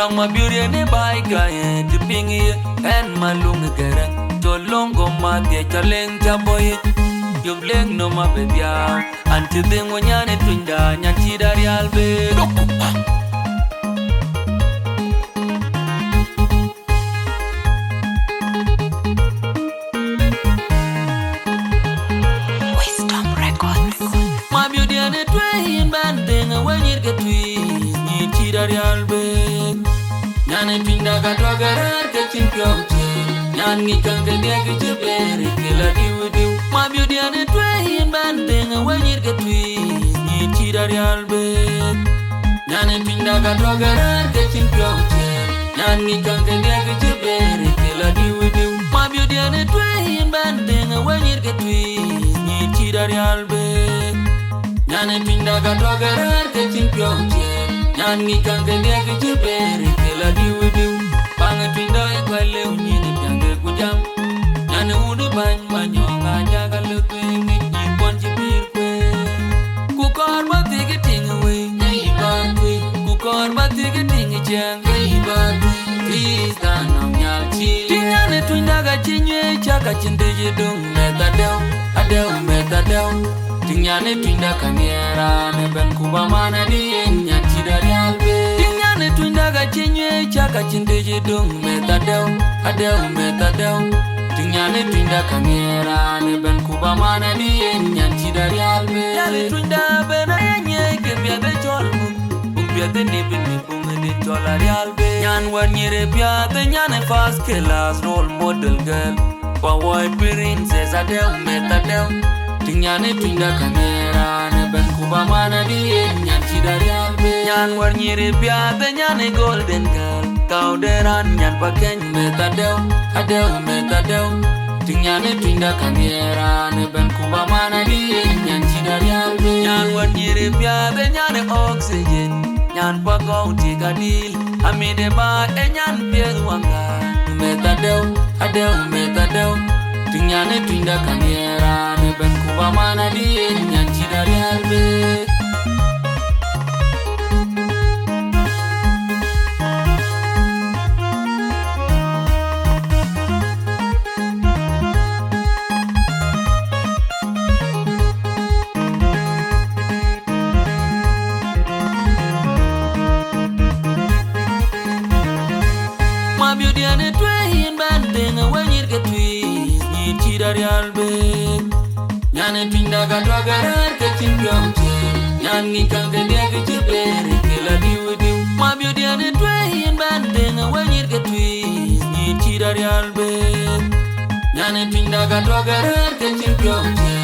Nong ma beauty ne bai gaye to pingi and malung garang to longo ma de chaleng chaboy yubleng no ma bedia anti ding wanyane twinda nyanchi dari albe Wisdom Records. ma beauty ne twin banding when you get twin nyanchi dari albe Nyane twinda katwa garar ke chimpyoche Nyan ngikang ke dia ke chibere ke la diwu Ma beauty ane twain banding wanyir ke twi Nyi chidari albe Nyane twinda katwa garar ke chimpyoche Nyan ngikang ke dia ke chibere ke la diwu Ma beauty ane twain banding wanyir ke twi Nyi chidari albe Nyane twinda katwa garar ke chimpyoche Nyan ngikang ke dia ke chibere ke la diwu Banga twinda e kwale unyini pyange kujam Nyane udu bany banyonga jaga lutwingi Nyipon chipir kwe Kukor batiki tingi we Nyi batwi Kukor batiki tingi chang Nyi batwi Tista nong nyal chi Tinyane twinda ga chinywe chaka chindeji dung Meta dew meta dew Tinyane twinda kaniera Neben kuba mana dien Nyan chidari albe Tinyane twinda ga chinywe chaka chindeji dung Meta dew Tinyane twinda kaniera Neben kuba mana dien Nyan chidari albe Yale twinda bena yenye Kebya de cholmu Bukbya de nibin nibunga de cholari albe Nyan wanyere bya de nyane fast class role model girl Pawai princess adew meta dew Tinyane twinda kaniera Neben kuba mana dien Nyan chidari albe Nyan wanyere bya de nyane golden girl Kau deran nyan pakeny meta dew Tinyane twinda kaniera Neben kuba mana dien Nyan chidari albe Nyan wanyere bya de nyane oxygen Nyan pakaw tika dil Amide ba e nyan pieg wanga Meta dew Tinyane twinda kaniera Neben kuba mana dien Nyan chidari albe Ma beauty ane twain banding wanyir ke twi Nyi chidari albe Nyane twinda katwa garar ke chimpyoche Nyan ngikang ke dia ke chibere ke la diwu Ma beauty ane twain banding wanyir ke twi Nyi chidari albe Nyane twinda katwa garar ke chimpyoche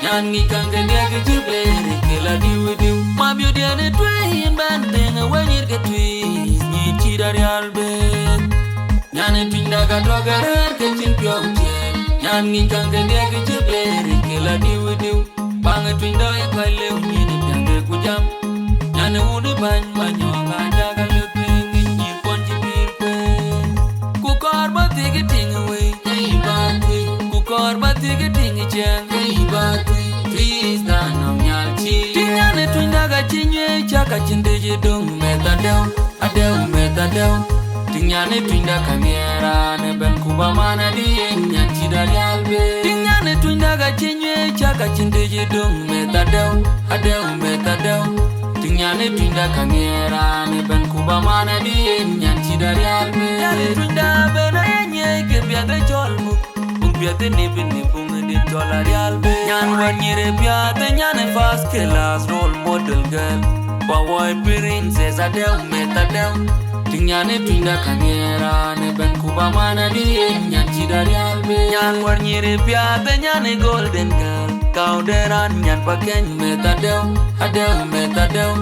Nyan ngikang ke dia ke chibere ke la diwu Ma beauty ane twain banding wanyir ke twi Nyi chidari albe Nyane twinda katwa garar ke chimpyoche Nyan ngikang ke dia ke chibere ke la diwu Banga twinda e kwale unyini pyange kujam Nyane udu bany banyonga jaga lutwingi Nyipon chipir kwe Kukor batiki tingi we Nyi batwi Kukor batiki tingi chang Nyi batwi Twista nong nyal chi Tinyane twinda ga chinywe chaka chindeji dung Meta dew Tinyane twinda kaniera Neben kuba mana dien Nyan chidari albe Tinyane twinda ga chinywe chaka chindeji dung Meta dew Tinyane twinda kaniera Neben kuba mana dien Nyan chidari albe Yale twinda bena yenye Kebya de cholmu Bukbya de nibin nibunga de cholari albe Nyan wanyere bya de nyane fast class role model girl Pawai princess adew meta dew Tinyane twinda kaniera Neben kuba mana dien Nyan chidari albe Nyan wanyere bya de nyane golden girl Kau deran nyan pakeny meta dew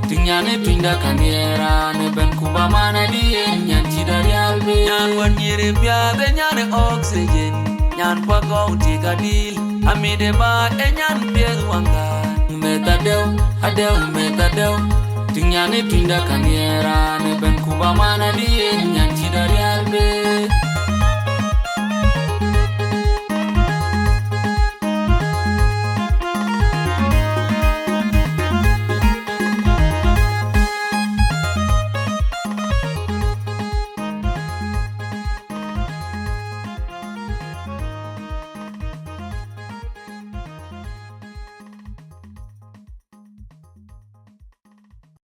Tinyane twinda kaniera Neben kuba mana dien Nyan chidari albe Nyan wanyere bya de nyane oxygen Nyan pakaw tika dil Amide ba e nyan pieg wanga Meta dew Tinyane twinda kaniera Neben kuba mana dien Nyan chidari